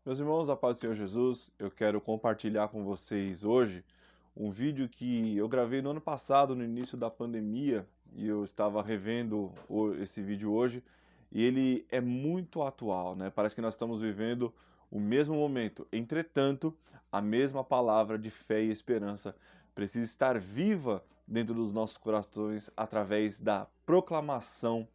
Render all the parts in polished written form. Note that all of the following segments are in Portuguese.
Meus irmãos, a paz do Senhor Jesus, eu quero compartilhar com vocês hoje um vídeo que eu gravei no ano passado, no início da pandemia, e eu estava revendo esse vídeo hoje, e ele é muito atual, né? Parece que nós estamos vivendo o mesmo momento. Entretanto, a mesma palavra de fé e esperança precisa estar viva dentro dos nossos corações através da proclamação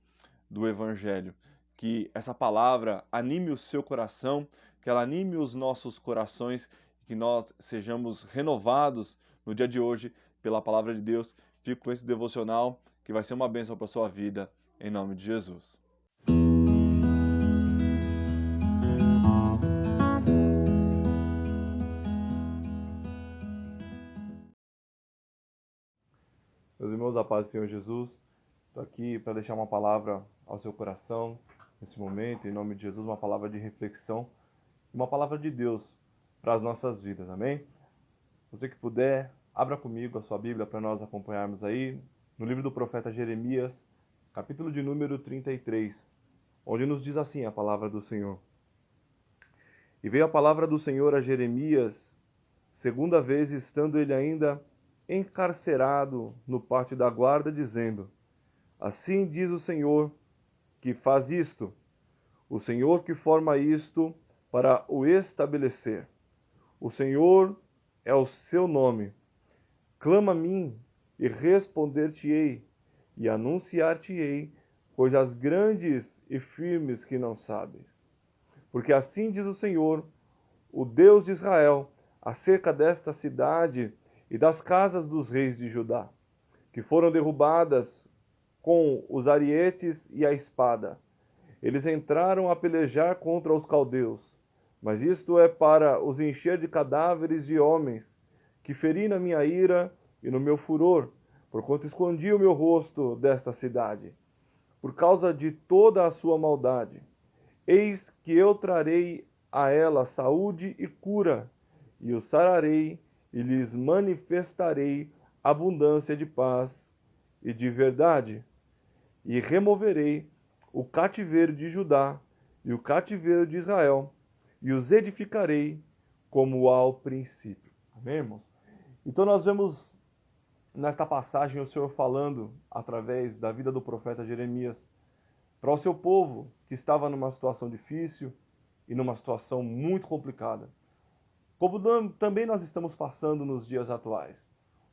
do Evangelho. Que essa palavra anime o seu coração, que ela anime os nossos corações, que nós sejamos renovados no dia de hoje pela palavra de Deus. Fico com esse devocional que vai ser uma bênção para a sua vida, em nome de Jesus. Meus irmãos, a paz do Senhor Jesus, estou aqui para deixar uma palavra ao seu coração nesse momento, em nome de Jesus, uma palavra de reflexão, uma palavra de Deus para as nossas vidas, amém? Você que puder, abra comigo a sua Bíblia para nós acompanharmos aí, no livro do profeta Jeremias, capítulo de número 33, onde nos diz assim a palavra do Senhor. E veio a palavra do Senhor a Jeremias, segunda vez estando ele ainda encarcerado no pátio da guarda, dizendo: Assim diz o Senhor que faz isto, o Senhor que forma isto para o estabelecer. O Senhor é o seu nome. Clama a mim e responder-te-ei, e anunciar-te-ei coisas grandes e firmes que não sabes. Porque assim diz o Senhor, o Deus de Israel, acerca desta cidade e das casas dos reis de Judá, que foram derrubadas com os arietes e a espada. Eles entraram a pelejar contra os caldeus, mas isto é para os encher de cadáveres de homens, que feri na minha ira e no meu furor, porquanto escondi o meu rosto desta cidade, por causa de toda a sua maldade. Eis que eu trarei a ela saúde e cura, e o sararei, e lhes manifestarei abundância de paz e de verdade. E removerei o cativeiro de Judá e o cativeiro de Israel, e os edificarei como ao princípio. Amém, irmãos? Então nós vemos nesta passagem o Senhor falando através da vida do profeta Jeremias para o seu povo que estava numa situação difícil e numa situação muito complicada. Como também nós estamos passando nos dias atuais.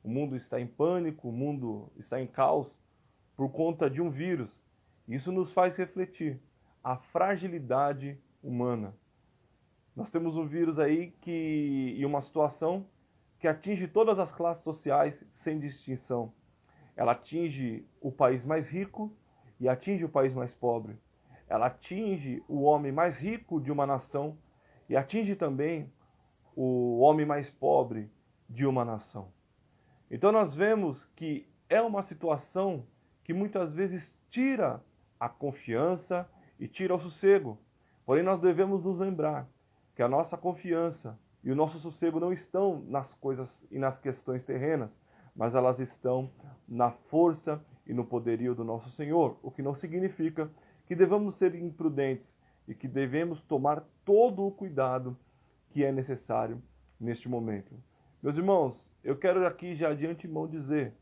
O mundo está em pânico, o mundo está em caos por conta de um vírus. Isso nos faz refletir a fragilidade humana. Nós temos um vírus aí e uma situação que atinge todas as classes sociais sem distinção. Ela atinge o país mais rico e atinge o país mais pobre. Ela atinge o homem mais rico de uma nação e atinge também o homem mais pobre de uma nação. Então nós vemos que é uma situação que muitas vezes tira a confiança e tira o sossego. Porém, nós devemos nos lembrar que a nossa confiança e o nosso sossego não estão nas coisas e nas questões terrenas, mas elas estão na força e no poderio do nosso Senhor, o que não significa que devamos ser imprudentes e que devemos tomar todo o cuidado que é necessário neste momento. Meus irmãos, eu quero aqui já de antemão dizer,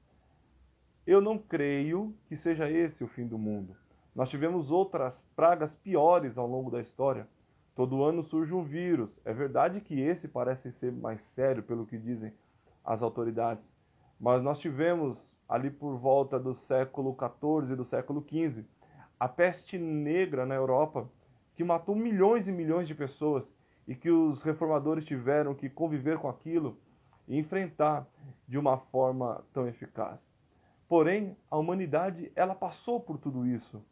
eu não creio que seja esse o fim do mundo. Nós tivemos outras pragas piores ao longo da história. Todo ano surge um vírus. É verdade que esse parece ser mais sério, pelo que dizem as autoridades. Mas nós tivemos, ali por volta do século XIV e do século XV, a peste negra na Europa, que matou milhões e milhões de pessoas e que os reformadores tiveram que conviver com aquilo e enfrentar de uma forma tão eficaz. Porém, a humanidade, ela passou por tudo isso.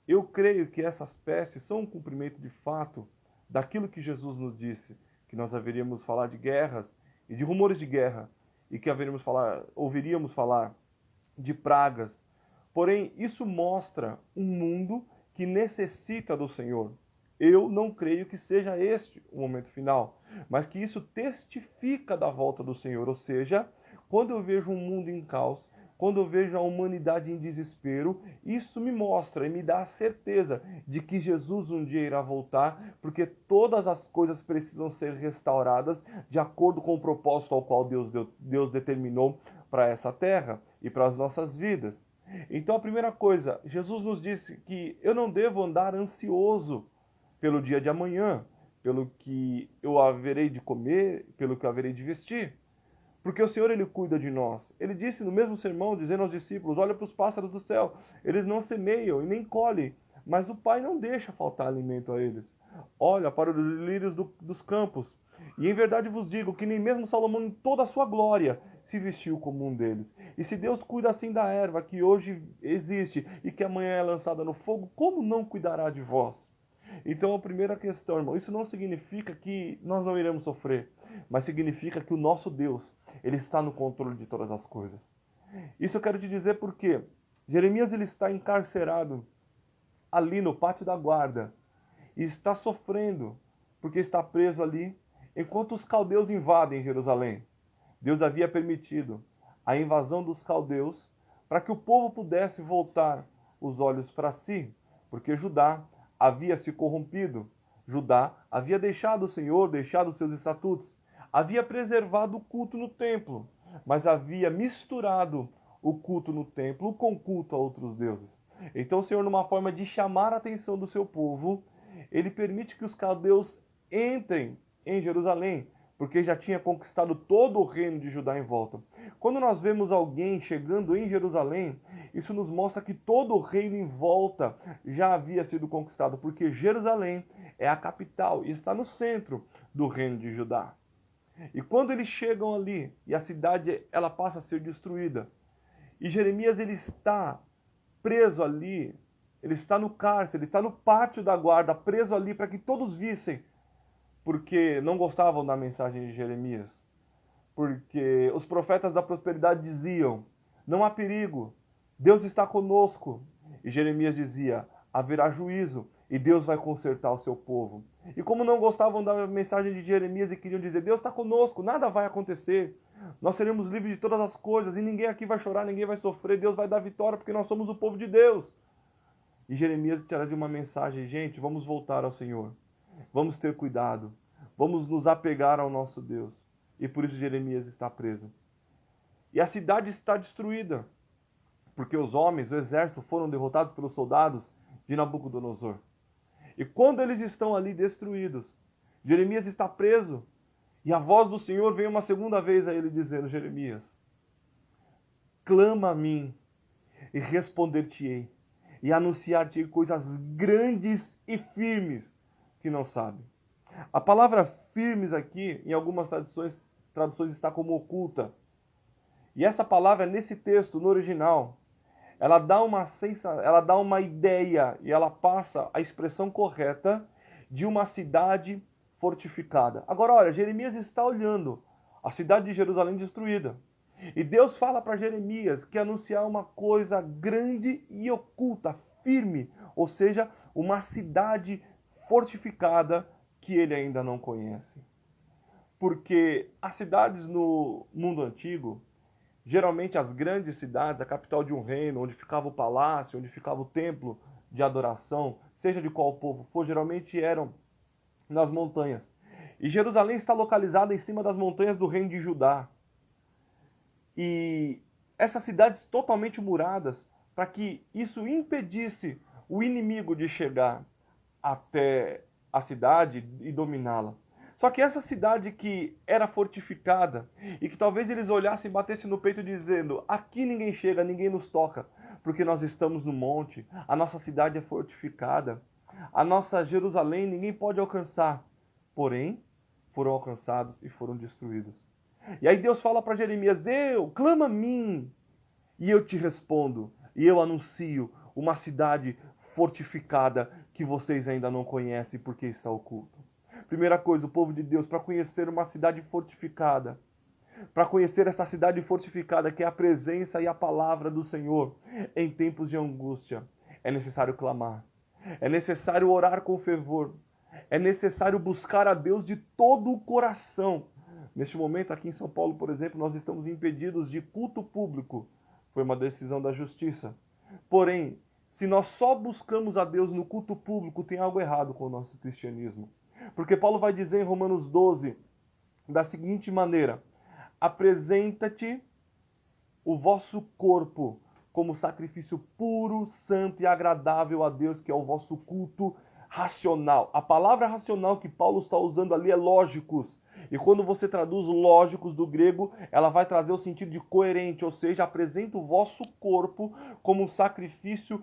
Eu creio que essas pestes são um cumprimento de fato daquilo que Jesus nos disse, que nós haveríamos falar de guerras e de rumores de guerra, e que ouviríamos falar de pragas. Porém, isso mostra um mundo que necessita do Senhor. Eu não creio que seja este o momento final, mas que isso testifica da volta do Senhor. Ou seja, quando eu vejo um mundo em caos, quando eu vejo a humanidade em desespero, isso me mostra e me dá a certeza de que Jesus um dia irá voltar, porque todas as coisas precisam ser restauradas de acordo com o propósito ao qual Deus determinou para essa terra e para as nossas vidas. Então a primeira coisa, Jesus nos disse que eu não devo andar ansioso pelo dia de amanhã, pelo que eu haverei de comer, pelo que eu haverei de vestir. Porque o Senhor, Ele cuida de nós. Ele disse no mesmo sermão, dizendo aos discípulos, olha para os pássaros do céu, eles não semeiam e nem colhem, mas o Pai não deixa faltar alimento a eles. Olha para os lírios dos campos. E em verdade vos digo que nem mesmo Salomão em toda a sua glória se vestiu como um deles. E se Deus cuida assim da erva que hoje existe e que amanhã é lançada no fogo, como não cuidará de vós? Então a primeira questão, irmão, isso não significa que nós não iremos sofrer, mas significa que o nosso Deus, Ele está no controle de todas as coisas. Isso eu quero te dizer porque Jeremias ele está encarcerado ali no pátio da guarda e está sofrendo porque está preso ali enquanto os caldeus invadem Jerusalém. Deus havia permitido a invasão dos caldeus para que o povo pudesse voltar os olhos para si, porque Judá havia se corrompido. Judá havia deixado o Senhor, deixado os seus estatutos, havia preservado o culto no templo, mas havia misturado o culto no templo com culto a outros deuses. Então o Senhor, numa forma de chamar a atenção do seu povo, ele permite que os caldeus entrem em Jerusalém, porque já tinha conquistado todo o reino de Judá em volta. Quando nós vemos alguém chegando em Jerusalém, isso nos mostra que todo o reino em volta já havia sido conquistado, porque Jerusalém é a capital e está no centro do reino de Judá. E quando eles chegam ali, e a cidade ela passa a ser destruída, e Jeremias ele está preso ali, ele está no cárcere, ele está no pátio da guarda, preso ali para que todos vissem, porque não gostavam da mensagem de Jeremias. Porque os profetas da prosperidade diziam, não há perigo, Deus está conosco. E Jeremias dizia, haverá juízo e Deus vai consertar o seu povo. E como não gostavam da mensagem de Jeremias e queriam dizer, Deus está conosco, nada vai acontecer, nós seremos livres de todas as coisas e ninguém aqui vai chorar, ninguém vai sofrer, Deus vai dar vitória porque nós somos o povo de Deus. E Jeremias trazia uma mensagem, gente, vamos voltar ao Senhor. Vamos ter cuidado. Vamos nos apegar ao nosso Deus. E por isso Jeremias está preso. E a cidade está destruída. Porque os homens, o exército, foram derrotados pelos soldados de Nabucodonosor. E quando eles estão ali destruídos, Jeremias está preso. E a voz do Senhor vem uma segunda vez a ele dizendo, Jeremias, clama a mim e responder-te-ei. E anunciar-te coisas grandes e firmes que não sabe. A palavra firmes aqui, em algumas traduções está como oculta. E essa palavra, nesse texto, no original, ela dá uma ideia e ela passa a expressão correta de uma cidade fortificada. Agora, olha, Jeremias está olhando a cidade de Jerusalém destruída. E Deus fala para Jeremias que anunciar uma coisa grande e oculta, firme, ou seja, uma cidade fortificada que ele ainda não conhece. Porque as cidades no mundo antigo, geralmente as grandes cidades, a capital de um reino, onde ficava o palácio, onde ficava o templo de adoração, seja de qual povo for, geralmente eram nas montanhas. E Jerusalém está localizada em cima das montanhas do reino de Judá. E essas cidades totalmente muradas, para que isso impedisse o inimigo de chegar até a cidade e dominá-la. Só que essa cidade que era fortificada e que talvez eles olhassem e batessem no peito dizendo, aqui ninguém chega, ninguém nos toca, porque nós estamos no monte, a nossa cidade é fortificada, a nossa Jerusalém ninguém pode alcançar. Porém, foram alcançados e foram destruídos. E aí Deus fala para Jeremias, clama a mim, e eu te respondo, e eu anuncio uma cidade fortificada que vocês ainda não conhecem porque está oculto. Primeira coisa, o povo de Deus, para conhecer uma cidade fortificada, para conhecer essa cidade fortificada que é a presença e a palavra do Senhor em tempos de angústia, é necessário clamar, é necessário orar com fervor, é necessário buscar a Deus de todo o coração. Neste momento, aqui em São Paulo, por exemplo, nós estamos impedidos de culto público foi uma decisão da justiça. Porém, se nós só buscamos a Deus no culto público, tem algo errado com o nosso cristianismo. Porque Paulo vai dizer em Romanos 12, da seguinte maneira: apresenta-te o vosso corpo como sacrifício puro, santo e agradável a Deus, que é o vosso culto racional. A palavra racional que Paulo está usando ali é lógicos. E quando você traduz lógicos do grego, ela vai trazer o sentido de coerente, ou seja, apresenta o vosso corpo como um sacrifício,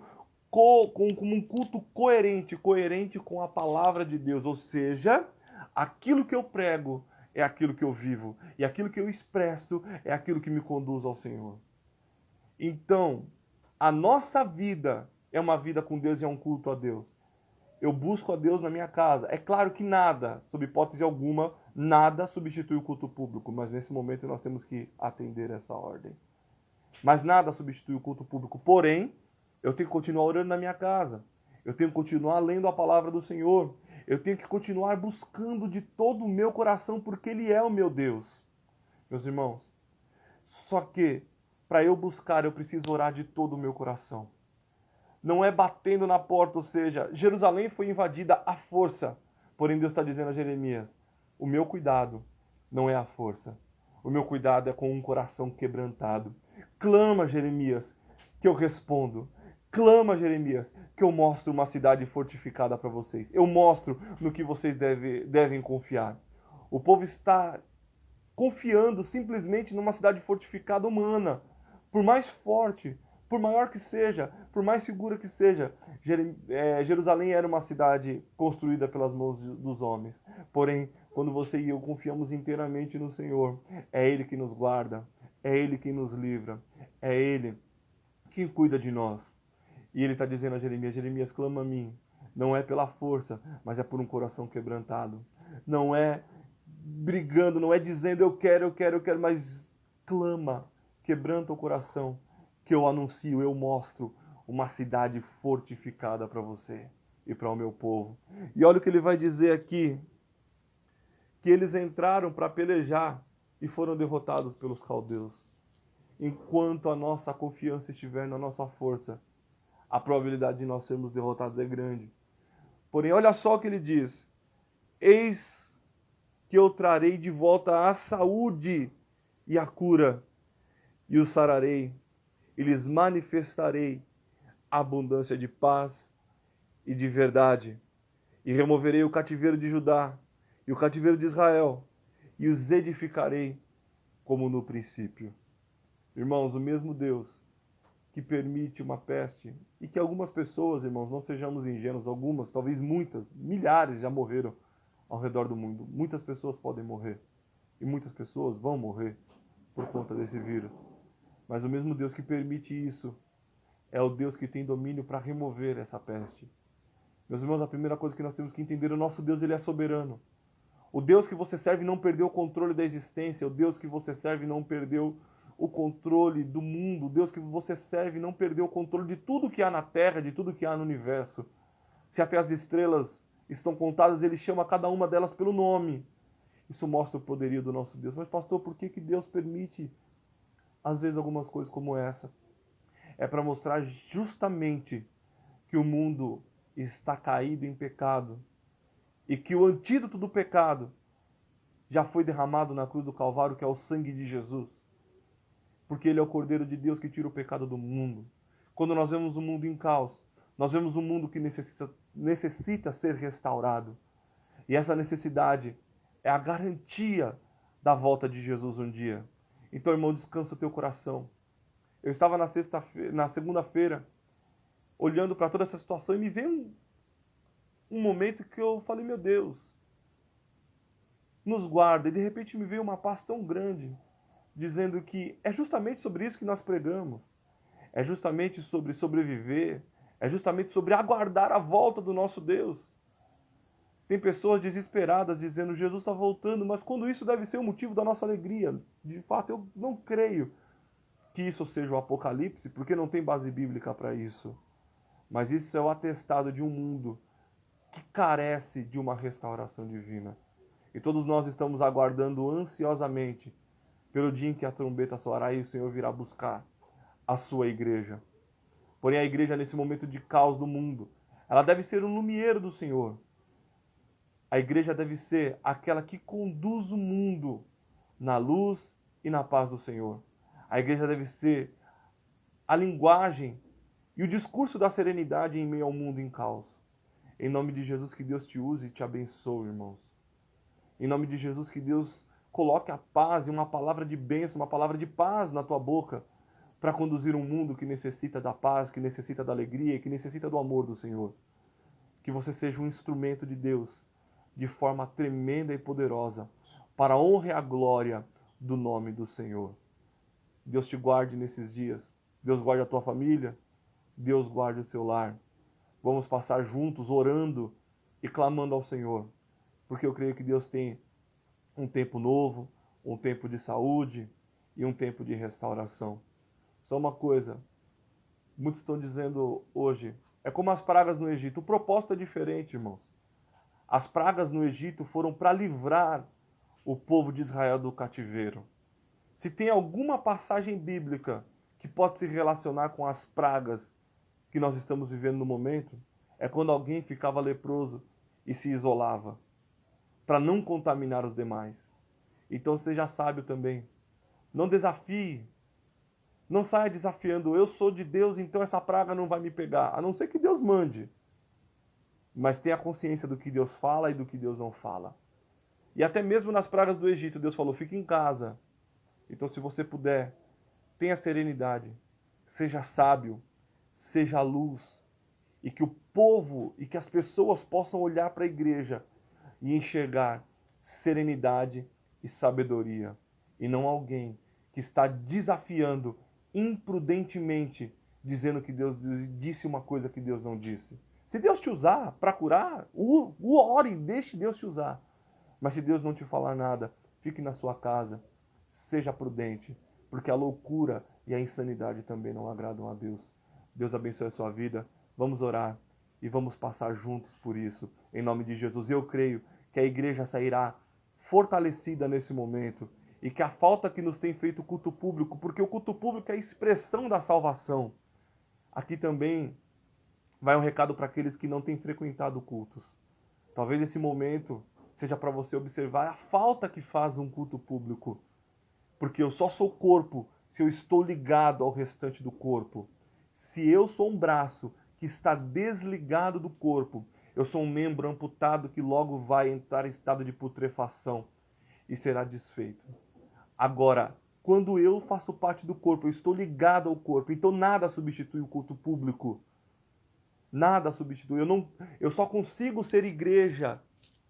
como um culto coerente com a palavra de Deus. Ou seja, aquilo que eu prego é aquilo que eu vivo, e aquilo que eu expresso é aquilo que me conduz ao Senhor. Então, a nossa vida é uma vida com Deus e é um culto a Deus. Eu busco a Deus na minha casa. É claro que nada, sob hipótese alguma, nada substitui o culto público, mas nesse momento nós temos que atender essa ordem. Mas nada substitui o culto público. Porém, eu tenho que continuar orando na minha casa. Eu tenho que continuar lendo a palavra do Senhor. Eu tenho que continuar buscando de todo o meu coração, porque Ele é o meu Deus. Meus irmãos, só que para eu buscar, eu preciso orar de todo o meu coração. Não é batendo na porta, ou seja, Jerusalém foi invadida à força. Porém, Deus está dizendo a Jeremias, o meu cuidado não é a força. O meu cuidado é com um coração quebrantado. Clama, Jeremias, que eu respondo. Clama, Jeremias, que eu mostro uma cidade fortificada para vocês. Eu mostro no que vocês devem confiar. O povo está confiando simplesmente numa cidade fortificada humana. Por mais forte, por maior que seja, por mais segura que seja, Jerusalém era uma cidade construída pelas mãos dos homens. Porém, quando você e eu confiamos inteiramente no Senhor, é Ele que nos guarda, é Ele que nos livra, é Ele que cuida de nós. E Ele está dizendo a Jeremias, Jeremias, clama a mim. Não é pela força, mas é por um coração quebrantado. Não é brigando, não é dizendo eu quero, mas clama, quebranta o coração, que eu anuncio, eu mostro uma cidade fortificada para você e para o meu povo. E olha o que ele vai dizer aqui, que eles entraram para pelejar e foram derrotados pelos caldeus. Enquanto a nossa confiança estiver na nossa força, a probabilidade de nós sermos derrotados é grande. Porém, olha só o que ele diz: eis que eu trarei de volta a saúde e a cura, e os sararei, e lhes manifestarei abundância de paz e de verdade, e removerei o cativeiro de Judá e o cativeiro de Israel, e os edificarei como no princípio. Irmãos, o mesmo Deus que permite uma peste, e que algumas pessoas, irmãos, não sejamos ingênuos, algumas, talvez muitas, milhares já morreram ao redor do mundo. Muitas pessoas podem morrer, e muitas pessoas vão morrer por conta desse vírus. Mas o mesmo Deus que permite isso é o Deus que tem domínio para remover essa peste. Meus irmãos, a primeira coisa que nós temos que entender, o nosso Deus, Ele é soberano. O Deus que você serve não perdeu o controle da existência. O Deus que você serve não perdeu o controle do mundo. O Deus que você serve não perdeu o controle de tudo que há na Terra, de tudo que há no universo. Se até as estrelas estão contadas, Ele chama cada uma delas pelo nome. Isso mostra o poderio do nosso Deus. Mas, pastor, por que Deus permite, às vezes, algumas coisas como essa? É para mostrar justamente que o mundo está caído em pecado e que o antídoto do pecado já foi derramado na cruz do Calvário, que é o sangue de Jesus. Porque Ele é o Cordeiro de Deus que tira o pecado do mundo. Quando nós vemos um mundo em caos, nós vemos um mundo que necessita ser restaurado. E essa necessidade é a garantia da volta de Jesus um dia. Então, irmão, descansa o teu coração. Eu estava na segunda-feira olhando para toda essa situação e me veio um momento que eu falei, meu Deus, nos guarda. E de repente me veio uma paz tão grande, dizendo que é justamente sobre isso que nós pregamos. É justamente sobre sobreviver. É justamente sobre aguardar a volta do nosso Deus. Tem pessoas desesperadas dizendo, Jesus está voltando, mas quando isso deve ser o motivo da nossa alegria? De fato, eu não creio que isso seja o Apocalipse, porque não tem base bíblica para isso. Mas isso é o atestado de um mundo que carece de uma restauração divina. E todos nós estamos aguardando ansiosamente pelo dia em que a trombeta soará e o Senhor virá buscar a sua igreja. Porém, a igreja, nesse momento de caos do mundo, ela deve ser um lumieiro do Senhor. A igreja deve ser aquela que conduz o mundo na luz e na paz do Senhor. A igreja deve ser a linguagem e o discurso da serenidade em meio ao mundo em caos. Em nome de Jesus, que Deus te use e te abençoe, irmãos. Em nome de Jesus, que Deus coloque a paz e uma palavra de bênção, uma palavra de paz na tua boca, para conduzir um mundo que necessita da paz, que necessita da alegria, que necessita do amor do Senhor. Que você seja um instrumento de Deus, de forma tremenda e poderosa, para a honra e a glória do nome do Senhor. Deus te guarde nesses dias. Deus guarde a tua família. Deus guarde o seu lar. Vamos passar juntos orando e clamando ao Senhor, porque eu creio que Deus tem um tempo novo, um tempo de saúde e um tempo de restauração. Só uma coisa, muitos estão dizendo hoje, é como as pragas no Egito. O propósito é diferente, irmãos. As pragas no Egito foram para livrar o povo de Israel do cativeiro. Se tem alguma passagem bíblica que pode se relacionar com as pragas que nós estamos vivendo no momento, é quando alguém ficava leproso e se isolava, para não contaminar os demais. Então seja sábio também. Não desafie. Não saia desafiando, eu sou de Deus, então essa praga não vai me pegar. A não ser que Deus mande. Mas tenha consciência do que Deus fala e do que Deus não fala. E até mesmo nas pragas do Egito, Deus falou, fique em casa. Então se você puder, tenha serenidade. Seja sábio. Seja luz. E que o povo e que as pessoas possam olhar para a igreja e enxergar serenidade e sabedoria. E não alguém que está desafiando imprudentemente, dizendo que Deus disse uma coisa que Deus não disse. Se Deus te usar para curar, ore, deixe Deus te usar. Mas se Deus não te falar nada, fique na sua casa, seja prudente, porque a loucura e a insanidade também não agradam a Deus. Deus abençoe a sua vida. Vamos orar e vamos passar juntos por isso, em nome de Jesus. Eu creio que a igreja sairá fortalecida nesse momento e que a falta que nos tem feito o culto público, porque o culto público é a expressão da salvação. Aqui também vai um recado para aqueles que não têm frequentado cultos. Talvez esse momento seja para você observar a falta que faz um culto público, porque eu só sou corpo se eu estou ligado ao restante do corpo. Se eu sou um braço que está desligado do corpo, eu sou um membro amputado que logo vai entrar em estado de putrefação e será desfeito. Agora, quando eu faço parte do corpo, eu estou ligado ao corpo, então nada substitui o culto público. Nada substitui. Eu só consigo ser igreja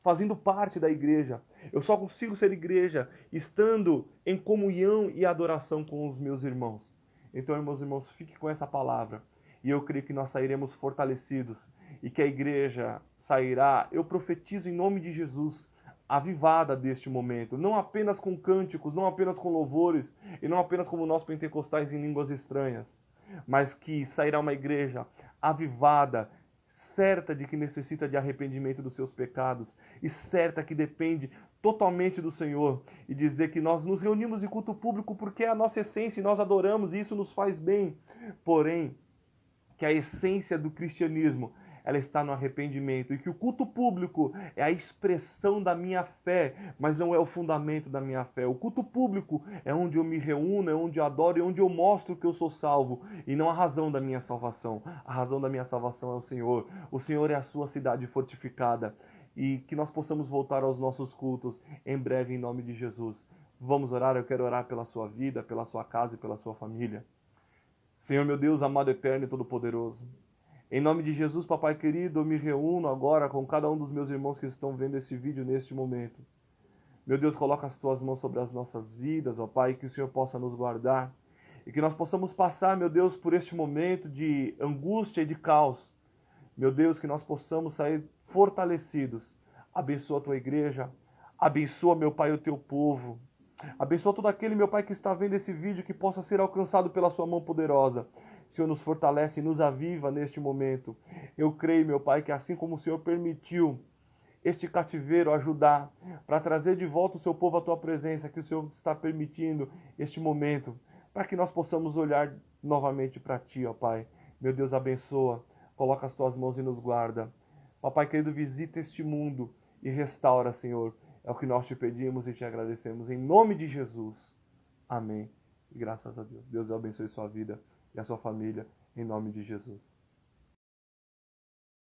fazendo parte da igreja. Eu só consigo ser igreja estando em comunhão e adoração com os meus irmãos. Então, meus irmãos, fique com essa palavra. E eu creio que nós sairemos fortalecidos e que a igreja sairá, eu profetizo em nome de Jesus, avivada deste momento. Não apenas com cânticos, não apenas com louvores e não apenas como nós pentecostais em línguas estranhas, mas que sairá uma igreja avivada, certa de que necessita de arrependimento dos seus pecados e certa que depende totalmente do Senhor, e dizer que nós nos reunimos em culto público porque é a nossa essência e nós adoramos e isso nos faz bem. Porém, que a essência do cristianismo ela está no arrependimento e que o culto público é a expressão da minha fé, mas não é o fundamento da minha fé. O culto público é onde eu me reúno, é onde eu adoro, é onde eu mostro que eu sou salvo e não a razão da minha salvação. A razão da minha salvação é o Senhor. O Senhor é a sua cidade fortificada e que nós possamos voltar aos nossos cultos em breve em nome de Jesus. Vamos orar, eu quero orar pela sua vida, pela sua casa e pela sua família. Senhor meu Deus, amado, eterno e todo-poderoso, em nome de Jesus, papai querido, eu me reúno agora com cada um dos meus irmãos que estão vendo esse vídeo neste momento. Meu Deus, coloca as tuas mãos sobre as nossas vidas, ó Pai, que o Senhor possa nos guardar e que nós possamos passar, meu Deus, por este momento de angústia e de caos. Meu Deus, que nós possamos sair fortalecidos. Abençoa a tua igreja, abençoa, meu Pai, o teu povo. Abençoa todo aquele, meu Pai, que está vendo esse vídeo, que possa ser alcançado pela sua mão poderosa. Senhor, nos fortalece e nos aviva neste momento. Eu creio, meu Pai, que assim como o Senhor permitiu este cativeiro ajudar para trazer de volta o seu povo à tua presença, que o Senhor está permitindo este momento para que nós possamos olhar novamente para Ti, ó Pai. Meu Deus, abençoa, coloca as Tuas mãos e nos guarda. Papai querido, visita este mundo e restaura, Senhor. É o que nós te pedimos e te agradecemos. Em nome de Jesus. Amém. E graças a Deus. Deus abençoe sua vida e a sua família. Em nome de Jesus.